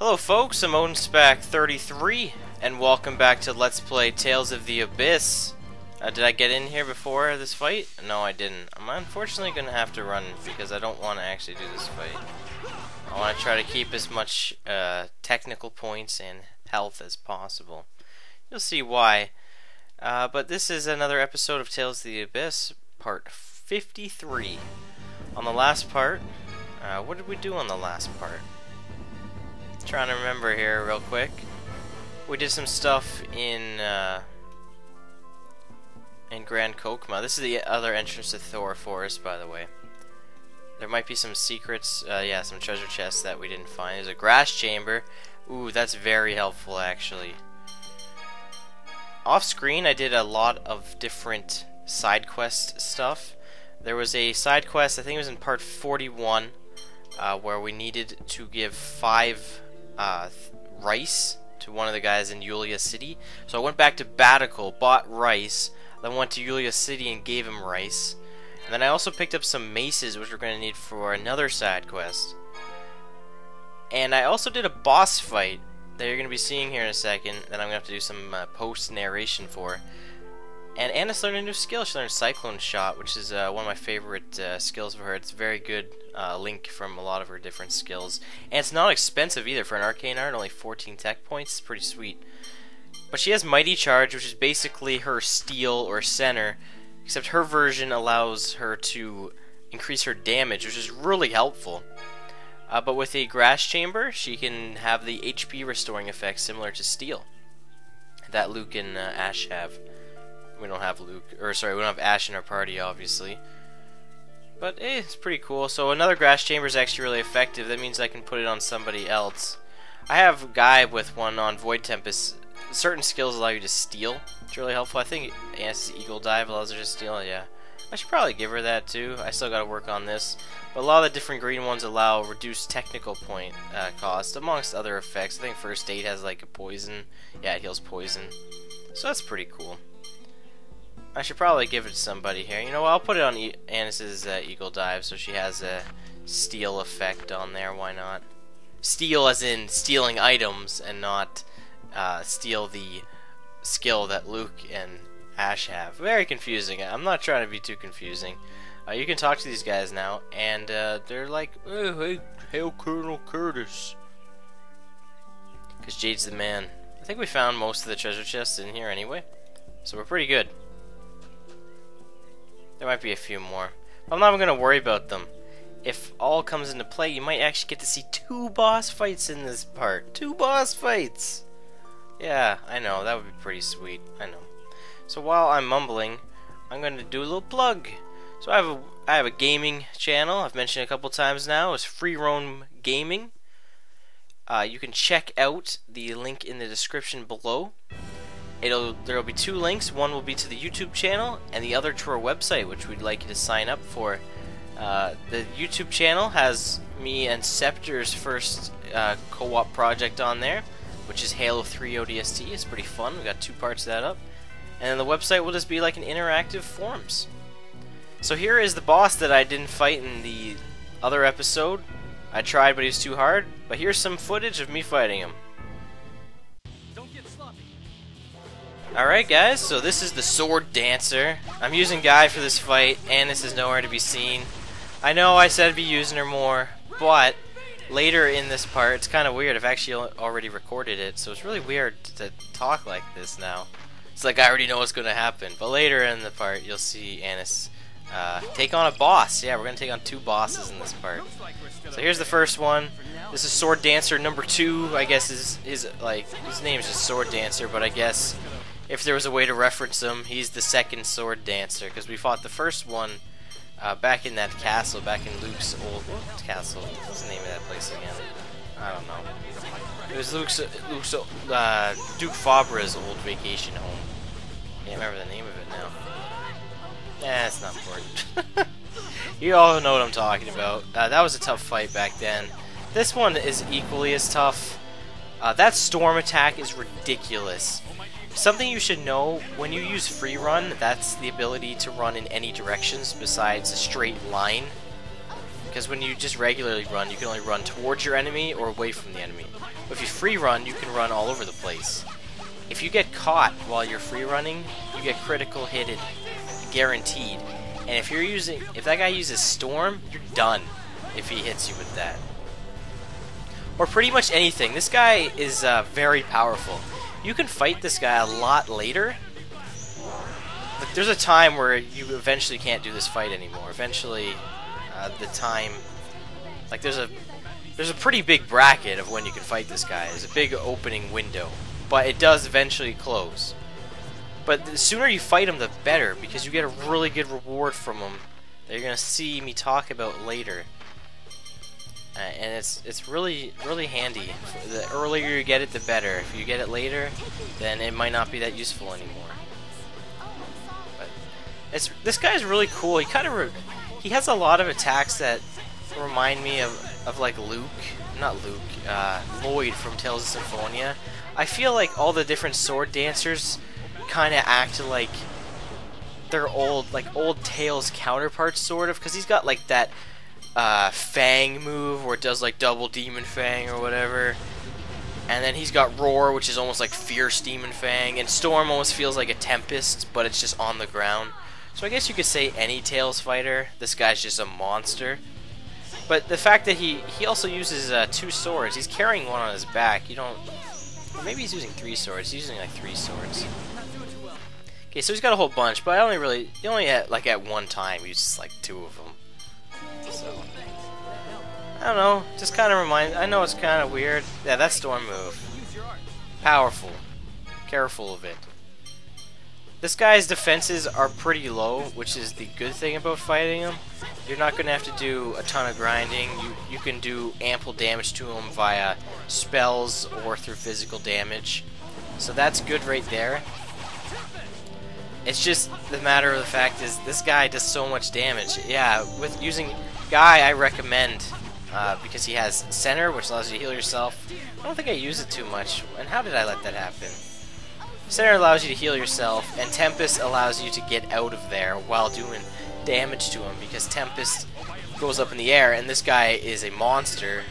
Hello folks, I'm OdinSpac33, and welcome back to Let's Play Tales of the Abyss. Did I get in here before this fight? No, I didn't. I'm unfortunately going to have to run because I don't want to actually do this fight. I want to try to keep as much technical points and health as possible. You'll see why. But this is another episode of Tales of the Abyss, part 53. On the last part, what did we do on the last part? Trying to remember here real quick. We did some stuff in Grand Kokma. This is the other entrance to Thor Forest, by the way. There might be some secrets, yeah, some treasure chests that we didn't find. There's a grass chamber. Ooh, that's very helpful, actually. Off screen, I did a lot of different side quest stuff. There was a side quest, I think it was in part 41, where we needed to give 5 rice to one of the guys in Yulia City. So I went back to Batical, bought rice, then went to Yulia City and gave him rice. And then I also picked up some maces, which we're going to need for another side quest. And I also did a boss fight that you're going to be seeing here in a second, that I'm going to have to do some post-narration for. And Anna's learned a new skill. She learned Cyclone Shot, which is one of my favorite skills for her. It's a very good link from a lot of her different skills. And it's not expensive either for an arcane art, only 14 tech points. It's pretty sweet. But she has Mighty Charge, which is basically her steel or center, except her version allows her to increase her damage, which is really helpful. But with a Grass Chamber, she can have the HP restoring effect similar to steel that Luke and Ash have. We don't have Luke, or sorry, we don't have Ash in our party, obviously. But it's pretty cool. So another Grass Chamber is actually really effective. That means I can put it on somebody else. I have a guy with one on Void Tempest. Certain skills allow you to steal. It's really helpful. I think Anna's Eagle Dive allows her to steal. Yeah, I should probably give her that too. I still got to work on this. But a lot of the different green ones allow reduced technical point cost, amongst other effects. I think First Aid has like a poison. Yeah, it heals poison. So that's pretty cool. I should probably give it to somebody here. You know what, I'll put it on Annis's Eagle Dive so she has a steal effect on there. Why not? Steal as in stealing items and not steal the skill that Luke and Ash have. Very confusing. I'm not trying to be too confusing. You can talk to these guys now, and they're like, oh, hey, hail Colonel Curtis. Because Jade's the man. I think we found most of the treasure chests in here anyway, so we're pretty good. There might be a few more. But I'm not even going to worry about them. If all comes into play, you might actually get to see 2 boss fights in this part. 2 boss fights! Yeah, I know. That would be pretty sweet. I know. So while I'm mumbling, I'm going to do a little plug. So I have a gaming channel. I've mentioned it a couple times now. It's Free Roam Gaming. You can check out the link in the description below. There'll be 2 links. One will be to the YouTube channel, and the other to our website, which we'd like you to sign up for. The YouTube channel has me and Scepter's first co-op project on there, which is Halo 3 ODST. It's pretty fun. We got 2 parts of that up. And then the website will just be like an interactive forums. So here is the boss that I didn't fight in the other episode. I tried, but he was too hard. But here's some footage of me fighting him. Alright guys, so this is the Sword Dancer. I'm using Guy for this fight, Annis is nowhere to be seen. I know I said I'd be using her more, but later in this part, it's kind of weird. I've actually already recorded it, so it's really weird to talk like this now. It's like I already know what's going to happen. But later in the part, you'll see Annis take on a boss. Yeah, we're going to take on 2 bosses in this part. So here's the first one. This is Sword Dancer number 2. I guess his name is just Sword Dancer, but I guess if there was a way to reference him, he's the second Sword Dancer, because we fought the first one back in that castle, back in Luke's old castle. What's the name of that place again? I don't know. It was Duke Fabre's old vacation home. Can't remember the name of it now. It's not important. You all know what I'm talking about. That was a tough fight back then. This one is equally as tough. That storm attack is ridiculous. Something you should know, when you use free run, that's the ability to run in any directions besides a straight line. because when you just regularly run, you can only run towards your enemy or away from the enemy. But if you free run, you can run all over the place. If you get caught while you're free running, you get critical hitted, guaranteed. And if that guy uses Storm, you're done if he hits you with that. Or pretty much anything. This guy is very powerful. You can fight this guy a lot later. But there's a time where you eventually can't do this fight anymore. Eventually, the time, like there's a pretty big bracket of when you can fight this guy. There's a big opening window, but it does eventually close. But the sooner you fight him, the better, because you get a really good reward from him that you're gonna see me talk about later. And it's really handy. The earlier you get it, the better. If you get it later, then it might not be that useful anymore. But this guy's really cool. He has a lot of attacks that remind me of like Lloyd from Tales of Symphonia. I feel like all the different sword dancers kind of act like their old Tails counterparts, sort of, because he's got like that Fang move where it does like double Demon Fang or whatever, and then he's got Roar, which is almost like Fierce Demon Fang, and Storm almost feels like a Tempest, but it's just on the ground. So I guess you could say any Tails fighter, this guy's just a monster. But the fact that he also uses 2 swords, he's carrying one on his back. Or maybe he's using 3 swords. He's using like 3 swords. Okay, so he's got a whole bunch, but he only at one time uses like 2 of them. So I don't know, just kind of I know it's kind of weird. Yeah, that Storm move, powerful. Careful of it. This guy's defenses are pretty low, which is the good thing about fighting him. You're not going to have to do a ton of grinding. You can do ample damage to him via spells or through physical damage. So that's good right there. It's just the matter of the fact is this guy does so much damage. Yeah, with using Guy, I recommend because he has Center, which allows you to heal yourself. I don't think I use it too much. And how did I let that happen? Center allows you to heal yourself, and Tempest allows you to get out of there while doing damage to him, because Tempest goes up in the air, and this guy is a monster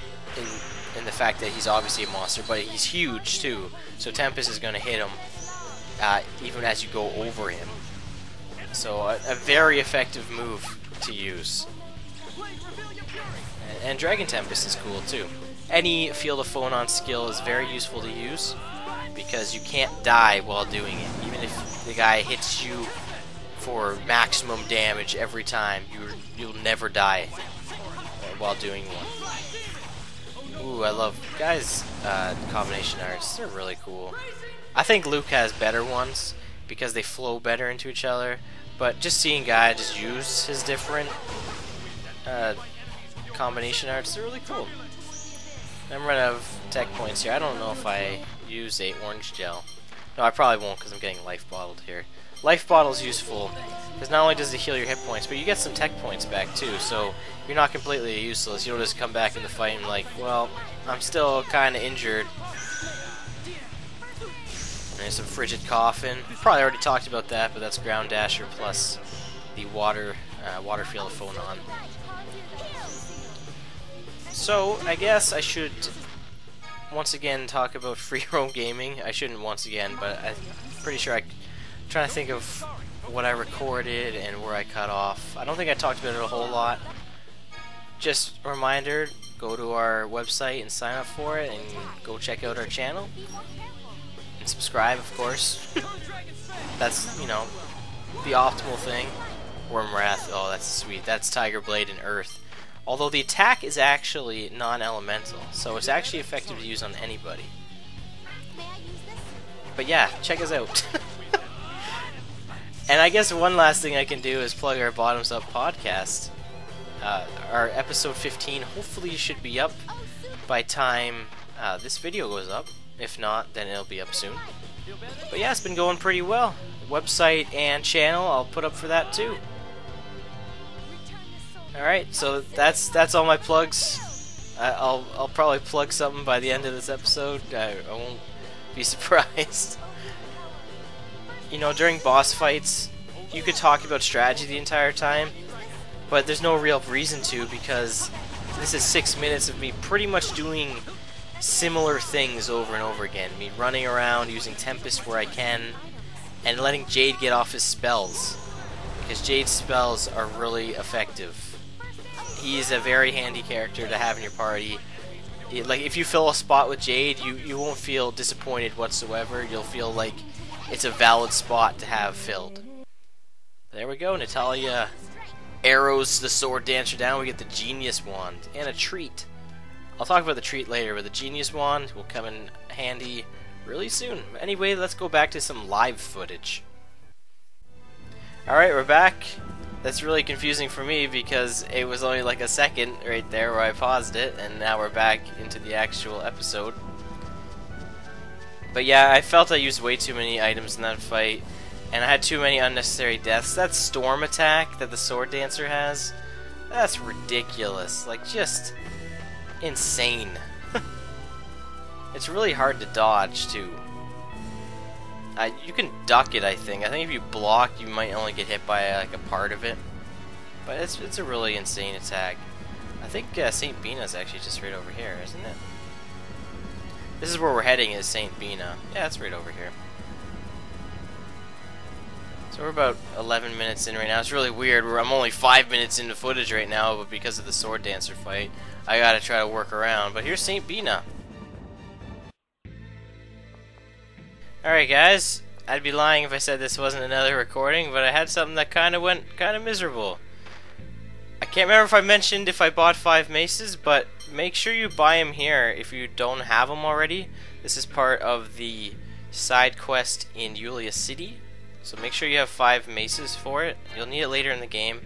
in the fact that he's obviously a monster, but he's huge too. So Tempest is going to hit him even as you go over him. So a very effective move to use. And Dragon Tempest is cool too. Any Field of Phonon skill is very useful to use, because you can't die while doing it. Even if the guy hits you for maximum damage every time, you'll never die while doing one. Ooh, I love guys' combination arts. They're really cool. I think Luke has better ones because they flow better into each other. But just seeing Guy just use his different combination arts, they're really cool. I'm running out of tech points here. I don't know if I use a orange gel. No, I probably won't because I'm getting life bottled here. Life bottle is useful because not only does it heal your hit points, but you get some tech points back too. So you're not completely useless. You don't just come back in the fight and like, well, I'm still kind of injured. And there's some Frigid Coffin. Probably already talked about that, but that's Ground Dasher plus the water Field of Phonon. So I guess I should once again talk about free roam gaming. I shouldn't once again, but I'm pretty sure I'm trying to think of what I recorded and where I cut off. I don't think I talked about it a whole lot. Just a reminder, go to our website and sign up for it, and go check out our channel. And subscribe, of course. That's, you know, the optimal thing. Wormwrath, oh that's sweet. That's Tiger Blade and Earth. Although the attack is actually non-elemental, so it's actually effective to use on anybody. But yeah, check us out. And I guess one last thing I can do is plug our Bottoms Up podcast. Our episode 15 hopefully should be up by time this video goes up. If not, then it'll be up soon. But yeah, it's been going pretty well. Website and channel, I'll put up for that too. Alright, so that's all my plugs. I'll probably plug something by the end of this episode. I won't be surprised. You know, during boss fights, you could talk about strategy the entire time, but there's no real reason to, because this is 6 minutes of me pretty much doing similar things over and over again. Me running around, using Tempest where I can, and letting Jade get off his spells, because Jade's spells are really effective. He's a very handy character to have in your party. Like, if you fill a spot with Jade, you won't feel disappointed whatsoever. You'll feel like it's a valid spot to have filled. There we go. Natalia arrows the sword dancer down. We get the Genius Wand and a treat. I'll talk about the treat later, but the Genius Wand will come in handy really soon. Anyway, let's go back to some live footage. Alright, we're back. That's really confusing for me because it was only like a second right there where I paused it, and now we're back into the actual episode. But yeah, I felt I used way too many items in that fight, and I had too many unnecessary deaths. That storm attack that the sword dancer has, that's ridiculous. Like, just insane. It's really hard to dodge too. You can duck it, I think. I think if you block, you might only get hit by like a part of it. But it's a really insane attack. I think St. Binah is actually just right over here, isn't it? This is where we're heading, is St. Binah. Yeah, it's right over here. So we're about 11 minutes in right now. It's really weird. I'm only 5 minutes into footage right now, but because of the sword dancer fight, I gotta try to work around. But here's St. Binah. Alright guys, I'd be lying if I said this wasn't another recording, but I had something that went kind of miserable. I can't remember if I mentioned if I bought 5 maces, but make sure you buy them here if you don't have them already. This is part of the side quest in Yulia City, so make sure you have 5 maces for it. You'll need it later in the game.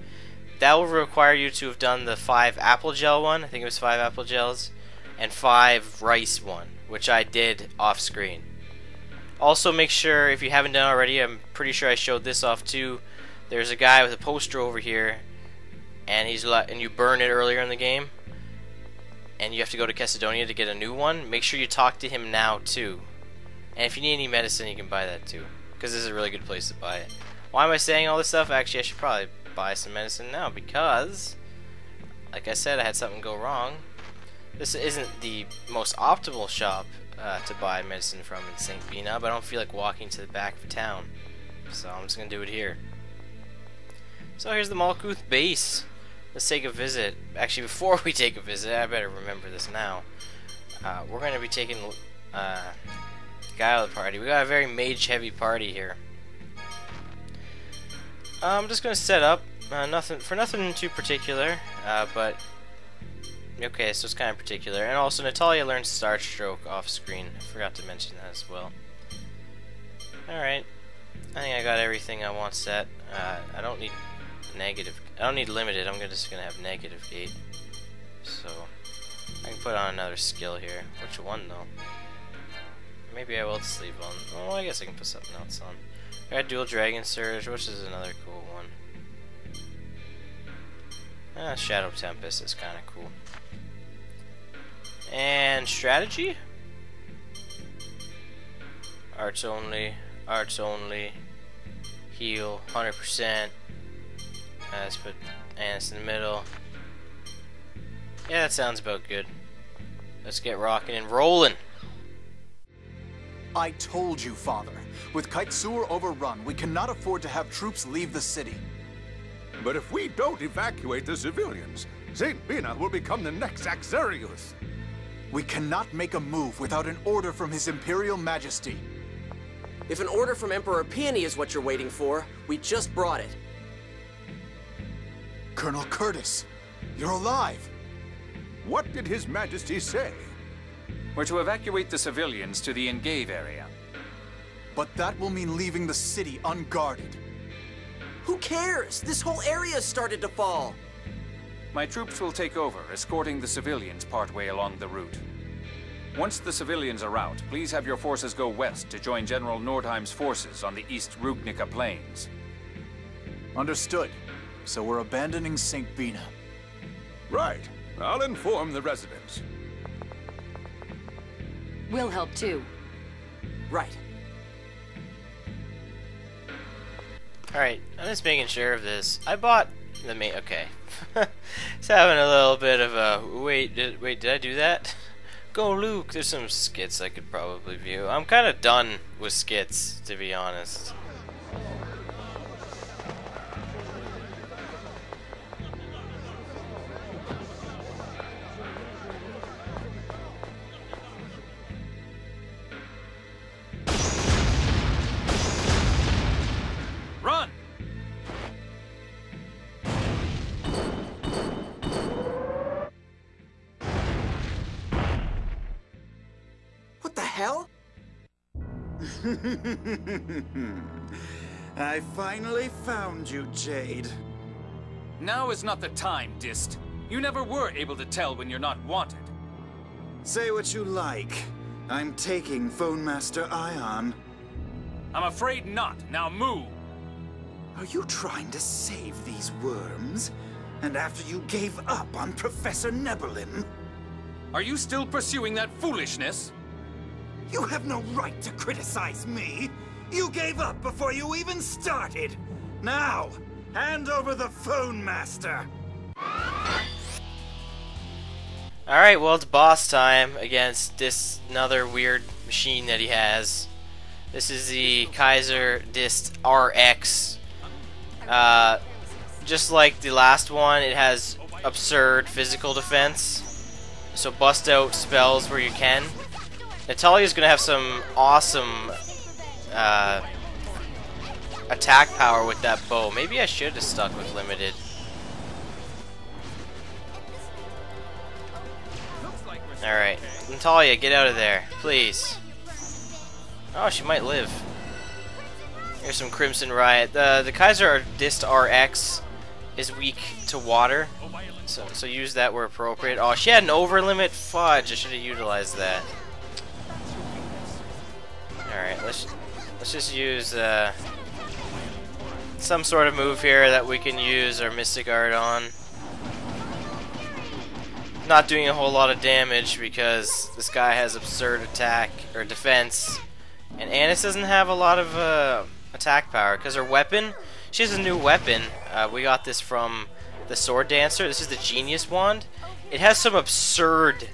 That will require you to have done the 5 apple gel one, I think it was 5 apple gels, and 5 rice one, which I did off screen. Also, make sure, if you haven't done already, I'm pretty sure I showed this off too. There's a guy with a poster over here, and you burn it earlier in the game, and you have to go to Macedonia to get a new one. Make sure you talk to him now too. And if you need any medicine, you can buy that too, because this is a really good place to buy it. Why am I saying all this stuff? Actually, I should probably buy some medicine now, because, like I said, I had something go wrong. This isn't the most optimal shop to buy medicine from in St. Binah, but I don't feel like walking to the back of town, so I'm just gonna do it here. So here's the Malkuth base. Let's take a visit. Actually, before we take a visit, I better remember this now. We're gonna be taking guy out of the party. We got a very mage-heavy party here. I'm just gonna set up nothing too particular, but. Okay, so it's kind of particular. And also, Natalia learns Star Stroke off screen. I forgot to mention that as well. Alright. I think I got everything I want set. I don't need negative. I don't need limited. I'm just going to have negative gate. So, I can put on another skill here. Which one, though? Maybe I will just leave on. Oh, I guess I can put something else on. I got Dual Dragon Surge, which is another cool one. Shadow Tempest is kind of cool. And strategy? Arts only, heal 100%. Let's put Annis in the middle. Yeah, that sounds about good. Let's get rocking and rolling. I told you, Father. With Kaitsur overrun, we cannot afford to have troops leave the city. But if we don't evacuate the civilians, St. Binah will become the next Axarius. We cannot make a move without an order from His Imperial Majesty. If an order from Emperor Peony is what you're waiting for, we just brought it. Colonel Curtis, you're alive. What did His Majesty say? We're to evacuate the civilians to the Engave area. But that will mean leaving the city unguarded. Who cares? This whole area started to fall. My troops will take over, escorting the civilians partway along the route. Once the civilians are out, please have your forces go west to join General Nordheim's forces on the East Rugnica Plains. Understood. So we're abandoning St. Binah. Right. I'll inform the residents. We'll help too. Right. Alright, I'm just making sure of this. I bought The main. Okay. It's having a little bit of a wait. Did I do that? Go, Luke. There's some skits I could probably view. I'm kind of done with skits, to be honest. Run! What the hell? I finally found you, Jade. Now is not the time, Dist. You never were able to tell when you're not wanted. Say what you like. I'm taking Phone Master Ion. I'm afraid not. Now move! Are you trying to save these worms? And after you gave up on Professor Nebelin? Are you still pursuing that foolishness? You have no right to criticize me! You gave up before you even started! Now, hand over the Phone Master! Alright, well, it's boss time against this another weird machine that he has. This is the Kaiser Dist RX. Just like the last one, it has absurd physical defense. So bust out spells where you can. Natalia's gonna have some awesome attack power with that bow. Maybe I should have stuck with limited. Alright, Natalia, get out of there, please. Oh, she might live. Here's some Crimson Riot. The Kaiser Dist RX is weak to water, so use that where appropriate. Oh, she had an over limit? Fudge, I should have utilized that. Alright, let's just use some sort of move here that we can use our Mystic Art on. Not doing a whole lot of damage because this guy has absurd attack or defense, and Annis doesn't have a lot of attack power because her weapon, she has a new weapon. We got this from the Sword Dancer. This is the Genius Wand. It has some absurd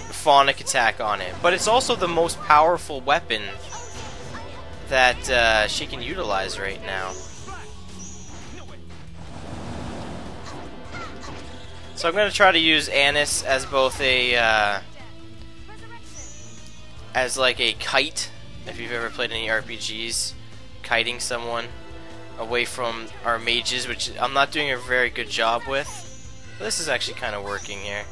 phonic attack on it, but it's also the most powerful weapon that she can utilize right now. So I'm going to try to use Annis as both a as like a kite, if you've ever played any RPGs, kiting someone away from our mages, which I'm not doing a very good job with. But this is actually kind of working here.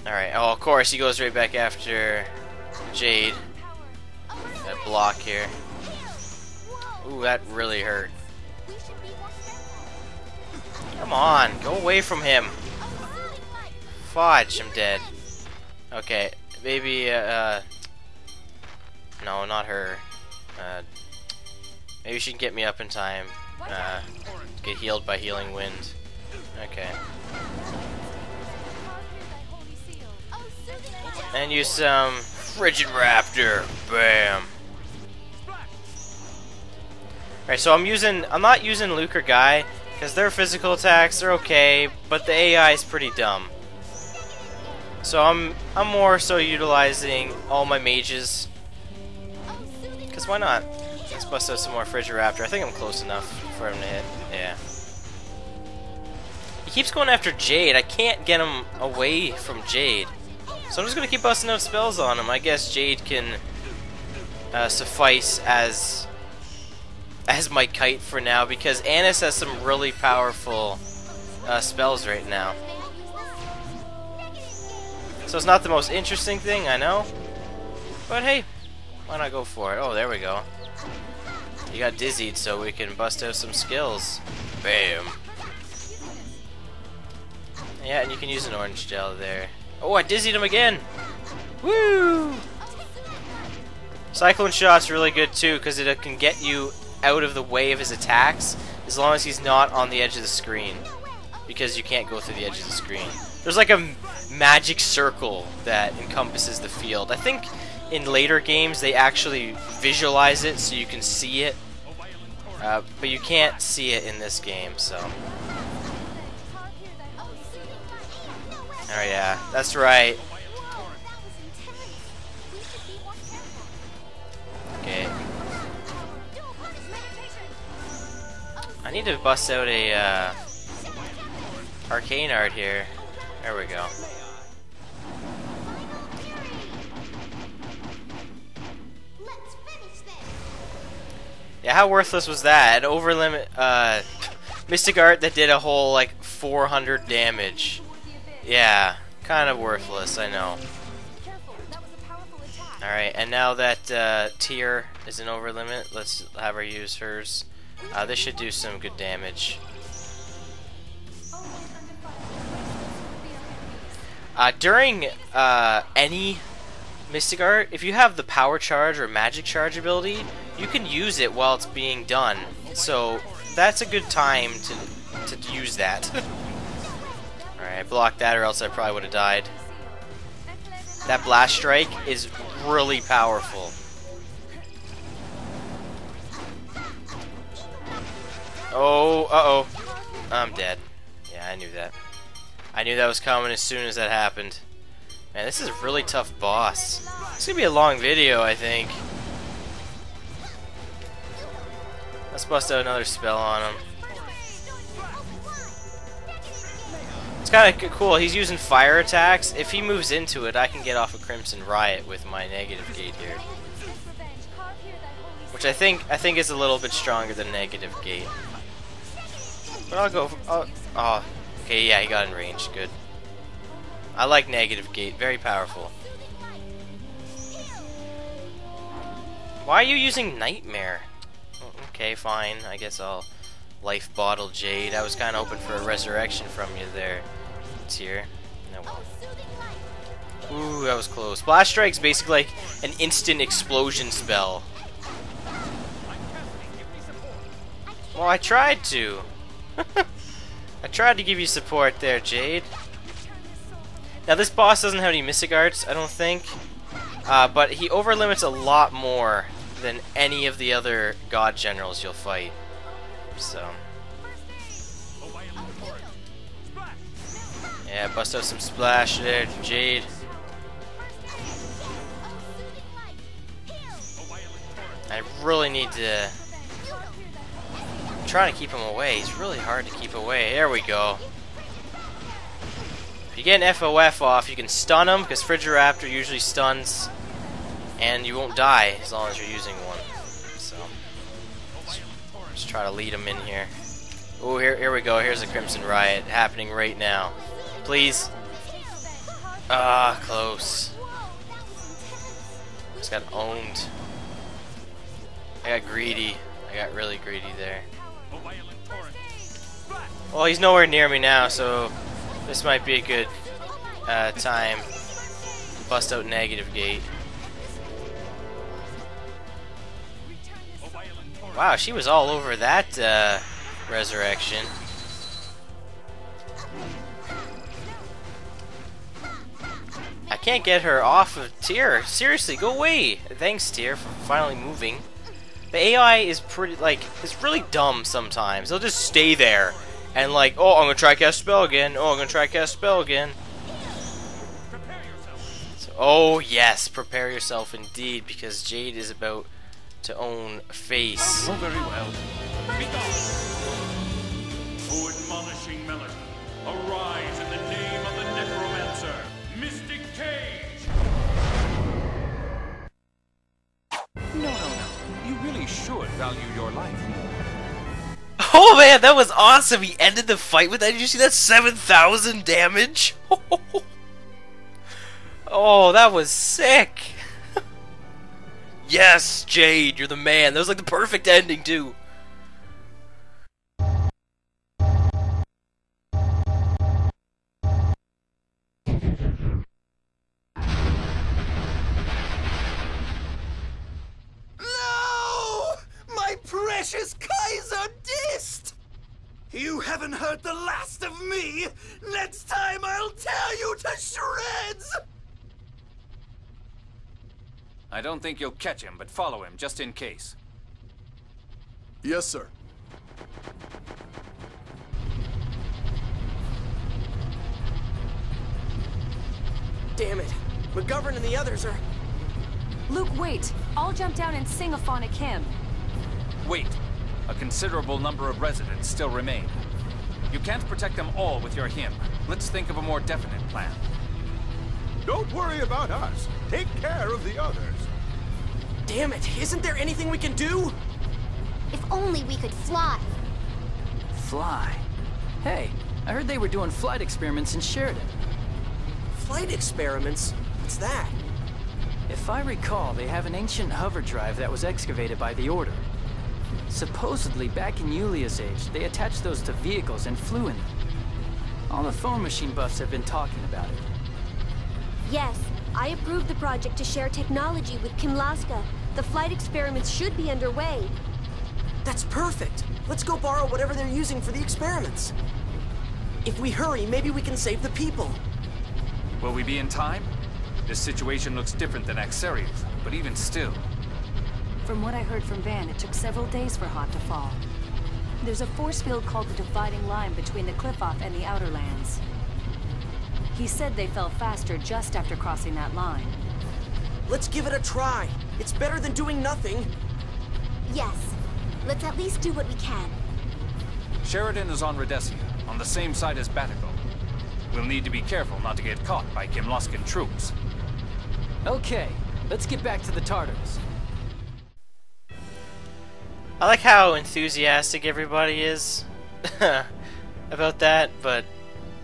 Alright, oh, of course, he goes right back after Jade. That block here. Ooh, that really hurt. Come on, go away from him. Fudge, I'm dead. Okay, maybe, no, not her. Maybe she can get me up in time. Get healed by Healing Wind. Okay. And use some Frigid Raptor. Bam. Alright, so I'm not using Luke or Guy, because their physical attacks are okay, but the AI is pretty dumb. So I'm more so utilizing all my mages. Because why not? Let's bust out some more Frigid Raptor. I think I'm close enough for him to hit. Yeah. He keeps going after Jade. I can't get him away from Jade. So I'm just going to keep busting out spells on him. I guess Jade can suffice as my kite for now, because Annis has some really powerful spells right now. So it's not the most interesting thing, I know, but hey, why not go for it? Oh, there we go. You got dizzied, so we can bust out some skills. Bam. Yeah, and you can use an orange gel there. Oh, I dizzied him again. Woo! Cyclone Shot's really good too, because it can get you out of the way of his attacks as long as he's not on the edge of the screen, because you can't go through the edge of the screen. There's like a magic circle that encompasses the field. I think in later games they actually visualize it so you can see it But you can't see it in this game, so. Oh yeah, that's right. Okay. I need to bust out a arcane art here. There we go. Yeah, how worthless was that? An overlimit mystic art that did a whole like 400 damage. Yeah, kind of worthless, I know. Alright, and now that Tyr is an overlimit, let's have her use hers. This should do some good damage. During any mystic art, if you have the power charge or magic charge ability, you can use it while it's being done. So that's a good time to use that. Alright, block that or else I probably would have died. That blast strike is really powerful. Oh, uh-oh. I'm dead. Yeah, I knew that. I knew that was coming as soon as that happened. Man, this is a really tough boss. It's gonna be a long video, I think. Let's bust out another spell on him. It's kind of cool. He's using fire attacks. If he moves into it, I can get off a Crimson Riot with my negative gate here, which I think is a little bit stronger than negative gate. But I'll go. Oh, okay. Yeah, he got in range. Good. I like negative gate. Very powerful. Why are you using Nightmare? Okay, fine. I guess I'll life bottle Jade. I was kind of hoping for a resurrection from you there. It's here. No. Ooh, that was close. Blast Strike's basically like an instant explosion spell. Well, I tried to. I tried to give you support there, Jade. Now, this boss doesn't have any Mystic Arts, I don't think. But he overlimits a lot more than any of the other God Generals you'll fight. So. Yeah, bust out some splash there, Jade. I really need to. I'm trying to keep him away. He's really hard to keep away. There we go. If you get an FOF off, you can stun him, because Frigoraptor usually stuns, and you won't die as long as you're using one. So, let's try to lead him in here. Oh, here we go. Here's a Crimson Riot happening right now. Please. Ah, close. Just got owned. I got greedy. I got really greedy there. Well, he's nowhere near me now, so this might be a good time to bust out negative gate. Wow, she was all over that resurrection. I can't get her off of Tyr. Seriously, go away. Thanks, Tyr, for finally moving. The AI is pretty, like, it's really dumb sometimes. They'll just stay there and like, oh, I'm gonna try cast spell again. Oh, I'm gonna try cast spell again. So, oh yes, prepare yourself indeed, because Jade is about to own face. Oh, very well. Be gone! O admonishing melody, arise in the name of the necromancer, Mystic Cage! No. You really should value your life more. Oh man, that was awesome! He ended the fight with that. Did you see that 7,000 damage? Oh, that was sick! Yes, Jade, you're the man. That was like the perfect ending too. No! My precious Kaiser Dist! You haven't heard the last of me! Next time I'll tear you to shreds! I don't think you'll catch him, but follow him just in case. Yes, sir. Damn it. McGovern and the others are... Luke, wait. I'll jump down and sing a phonic hymn. Wait. A considerable number of residents still remain. You can't protect them all with your hymn. Let's think of a more definite plan. Don't worry about us. Take care of the others. Damn it. Isn't there anything we can do? If only we could fly. Fly? Hey, I heard they were doing flight experiments in Sheridan. Flight experiments? What's that? If I recall, they have an ancient hover drive that was excavated by the Order. Supposedly, back in Yulia's age, they attached those to vehicles and flew in them. All the phone machine buffs have been talking about it. Yes, I approved the project to share technology with Kimlaska. The flight experiments should be underway. That's perfect. Let's go borrow whatever they're using for the experiments. If we hurry, maybe we can save the people. Will we be in time? This situation looks different than Axarius, but even still. From what I heard from Van, it took several days for Hod to fall. There's a force field called the dividing line between the cliff-off and the outer lands. He said they fell faster just after crossing that line. Let's give it a try. It's better than doing nothing. Yes. Let's at least do what we can. Sheridan is on Rhodesia, on the same side as Batico. We'll need to be careful not to get caught by Kimlaskan troops. Okay, let's get back to the Tartars. I like how enthusiastic everybody is about that, but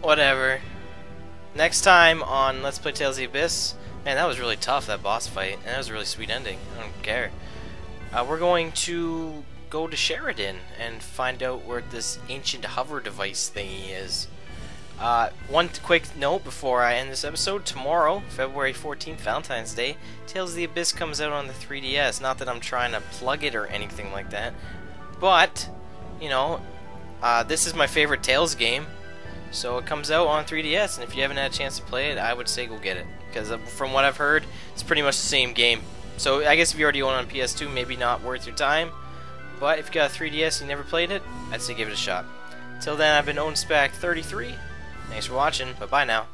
whatever. Next time on Let's Play Tales of the Abyss, man, that was really tough, that boss fight, and that was a really sweet ending. I don't care. We're going to go to Sheridan and find out where this ancient hover device thingy is. One quick note before I end this episode. Tomorrow, February 14th, Valentine's Day, Tales of the Abyss comes out on the 3DS. Not that I'm trying to plug it or anything like that, but, you know, this is my favorite Tales game, so it comes out on 3DS, and if you haven't had a chance to play it, I would say go get it, because from what I've heard, it's pretty much the same game. So I guess if you already own it on PS2, maybe not worth your time, but if you got a 3DS and you never played it, I'd say give it a shot. Till then, I've been OwnSpack33. Thanks for watching, bye-bye now.